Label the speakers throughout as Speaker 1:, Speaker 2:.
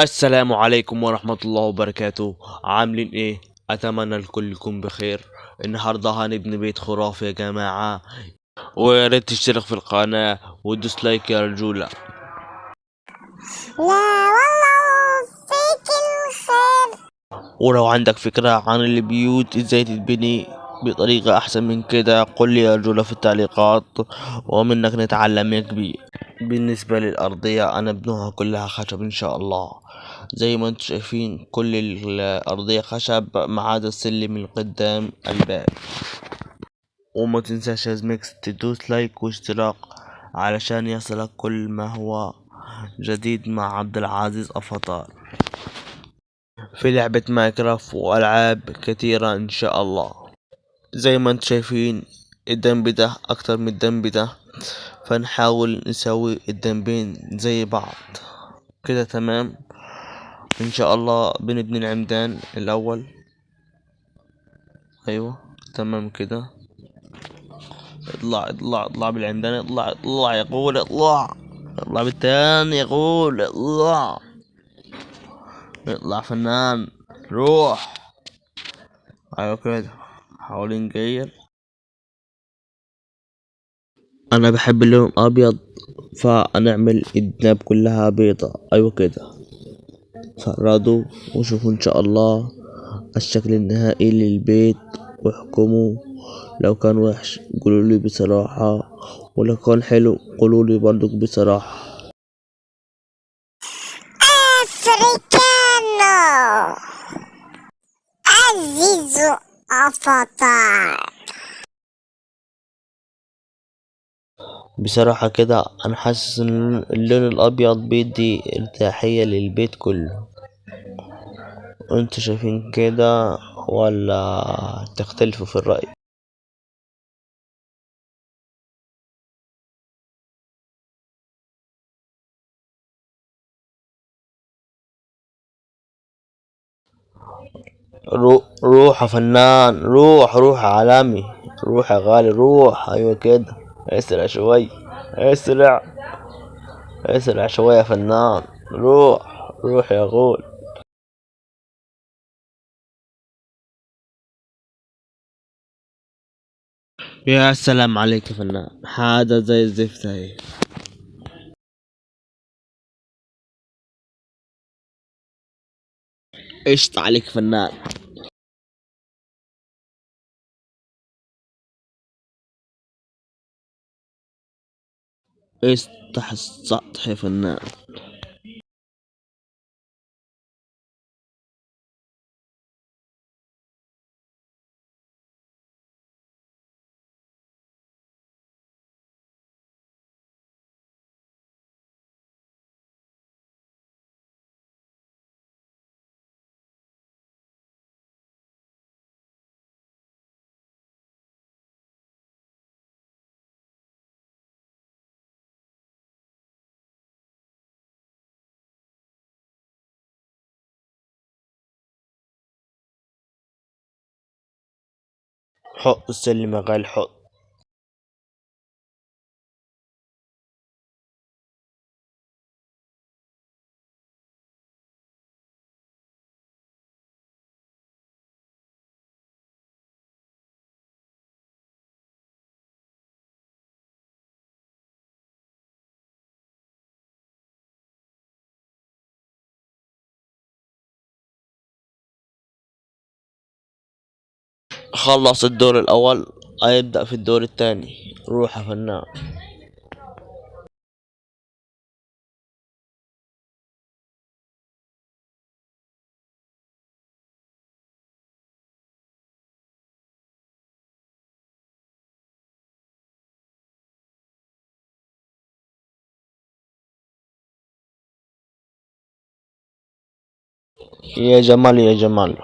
Speaker 1: السلام عليكم ورحمة الله وبركاته. عاملين ايه؟ اتمنى الكل يكون بخير. النهاردة هنبني بيت خرافي يا جماعة، ويا ريت تشترك في القناة وتدوس لايك يا رجولة.
Speaker 2: لا والله فيك الخير.
Speaker 1: ولو عندك فكرة عن البيوت ازاي تتبني بطريقة احسن من كده قول لي يا رجولة في التعليقات، ومنك نتعلم يا كبير. بالنسبة للأرضية أنا بنوها كلها خشب إن شاء الله. زي ما انتم شايفين كل الأرضية خشب ما عدا السلم اللي قدام الباب. وما تنساش يا زميكس تدوس لايك واشتراك علشان يصلك كل ما هو جديد مع عبد العزيز أفاتار في لعبة ماينكرافت وألعاب كثيرة إن شاء الله. زي ما انتم شايفين الدنب ده أكتر من الدنب ده، فنحاول نسوي الدنبين زي بعض كده تمام. ان شاء الله بنبني العمدان الاول. ايوه تمام كده. اطلع بالعمدان، اطلع يقول اطلع بالتاني يقول اطلع فنان. روح. ايوه كده. حاول نغير. انا بحب اللون الابيض فنعمل الدناب كلها بيضة. ايوه كده. فرادوا وشوفوا ان شاء الله الشكل النهائي للبيت واحكموا. لو كان وحش قولولي بصراحة، ولو كان حلو قولولي برضك بصراحة.
Speaker 2: أفريكانو عزيز أفاتار.
Speaker 1: بصراحة كده أنا حاسس إن اللون الأبيض بيدي ارتياحية للبيت كله. انتوا شايفين كده ولا تختلفوا في الرأي؟ روح يا فنان، روح يا عالمي، روح يا غالي روح. أيوة كده. اسرع شوي. اسرع. اسرع شوي يا فنان. روح يا غول. يا سلام عليك يا فنان، هذا زي الزفت اهي. قشط عليك فنان. افتح السطح يا فنان. حط السلم يا غالي حط. خلص الدور الأول هيبدأ في الدور الثاني. روح يا فنان. يا جمال يا جمال.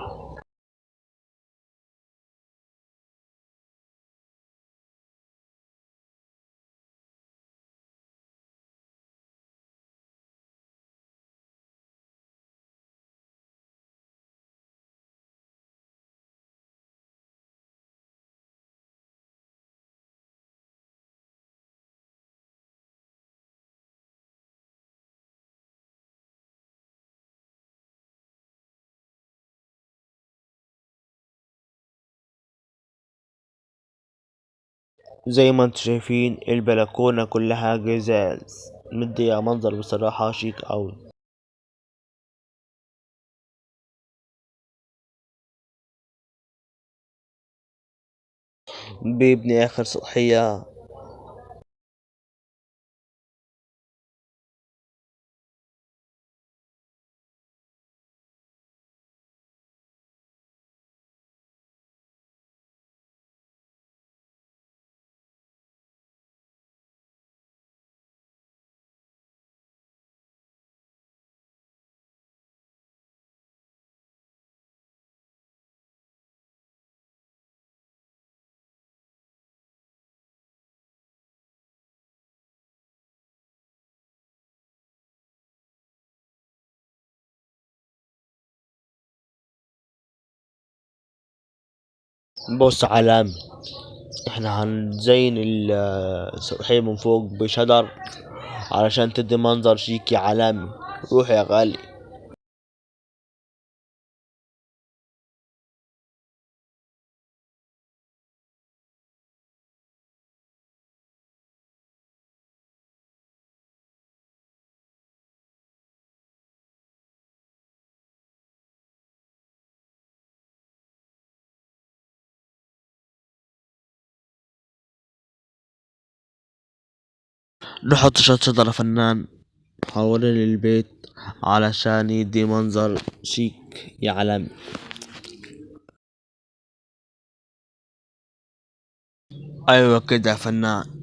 Speaker 1: زي ما انتم شايفين البلكونة كلها جزاز، مديها منظر بصراحة شيك اوي. بيبني اخر سطحية. بص علامة، احنا هنزين السطحية من فوق بشجر علشان تدي منظر شيك عالمي. روح يا غالي. نحط شجرة فنان حوالين البيت علشان يدي منظر شيك يا عالمي. ايوه كده يا فنان.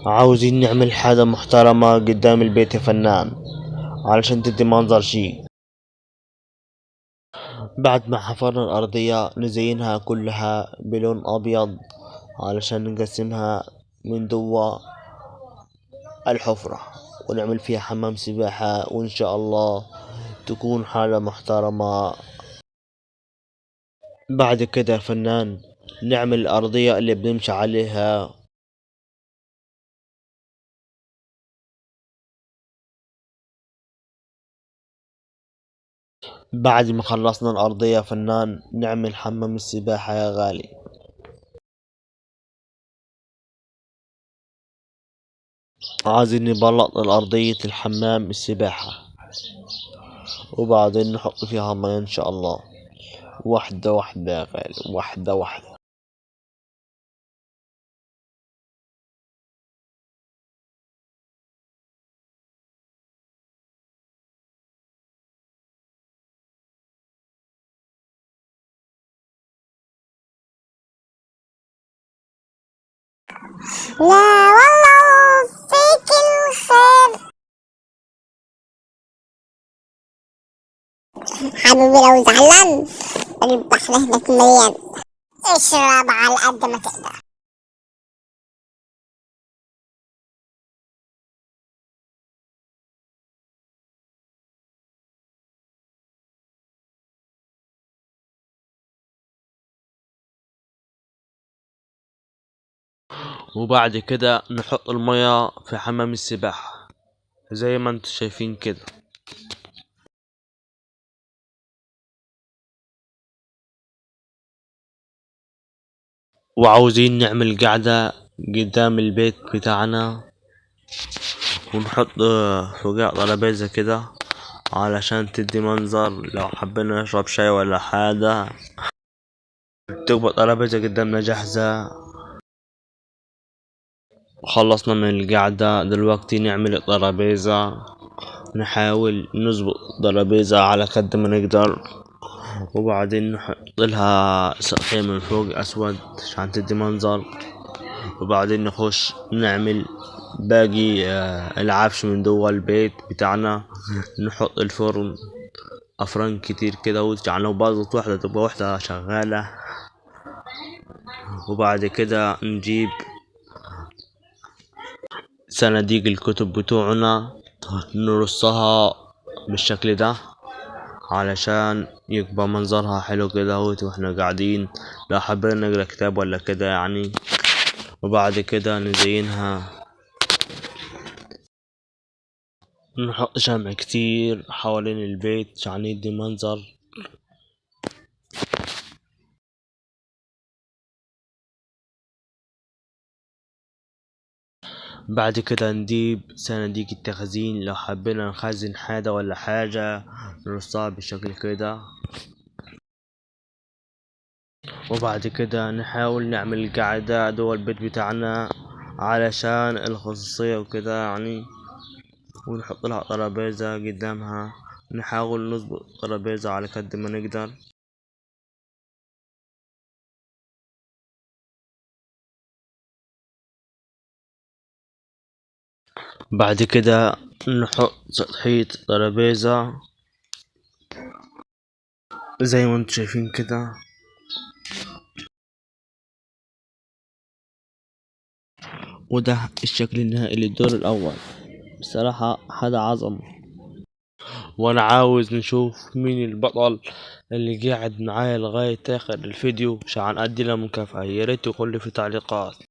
Speaker 1: عاوزين نعمل حاجة محترمة قدام البيت يا فنان علشان تدي منظر شيك. بعد ما حفرنا الأرضية نزينها كلها بلون أبيض علشان نقسمها من جوا الحفرة، ونعمل فيها حمام سباحة، وإن شاء الله تكون حاجة محترمة. بعد كده يا فنان نعمل الأرضية اللي بنمشي عليها. بعد ما خلصنا الأرضية يا فنان نعمل حمام السباحة يا غالي. عايزين نبلط الأرضية الحمام السباحة، وبعدين نحط فيها مية إن شاء الله، واحدة واحدة يا غالي، واحدة واحدة.
Speaker 2: لا والله فيك الخير. حبيبي لو زعلان البحر هناك مليان، اشرب على قد ما تقدر.
Speaker 1: وبعد كده نحط المية في حمام السباحة زي ما انتم شايفين كده. وعاوزين نعمل قعدة قدام البيت بتاعنا، ونحط فوقها ترابيزة كده علشان تدي منظر لو حبينا نشرب شاي ولا حاجة، تبقى ترابيزة قدامنا جاهزة. خلصنا من القعدة دلوقتي نعمل الترابيزة، نحاول نظبط الترابيزة على قد ما نقدر، وبعدين نحط لها سقفية من فوق أسود عشان تدي منظر، وبعدين نخش نعمل باقي العفش من جوا البيت بتاعنا. نحط الفرن أفران كتير كده، ويعني لو باظت واحدة تبقى واحدة شغالة. وبعد كده نجيب صناديق الكتب بتوعنا نرصها بالشكل ده، علشان يبقى منظرها حلو كده اهوت واحنا قاعدين، لو حبينا نقرا كتاب ولا كده يعني. وبعد كده نزينها، نحط شمع كتير حوالين البيت عشان يدي منظر. بعد كده نجيب صناديق التخزين، لو حبينا نخزن حاجة ولا حاجة نرصها بالشكل كده. وبعد كده نحاول نعمل قاعدة جوا البيت بتاعنا علشان الخصوصية وكده يعني. ونحط لها ترابيزة قدامها، نحاول نظبط الترابيزة على قد ما نقدر. بعد كده نحط سطحية ترابيزة زي ما انتم شايفين كده. وده الشكل النهائي للدور الأول. بصراحة هذا عظمة، وأنا عاوز نشوف مين البطل اللي قاعد معايا لغاية آخر الفيديو عشان أدي له مكافأة. ياريت تقولي في التعليقات.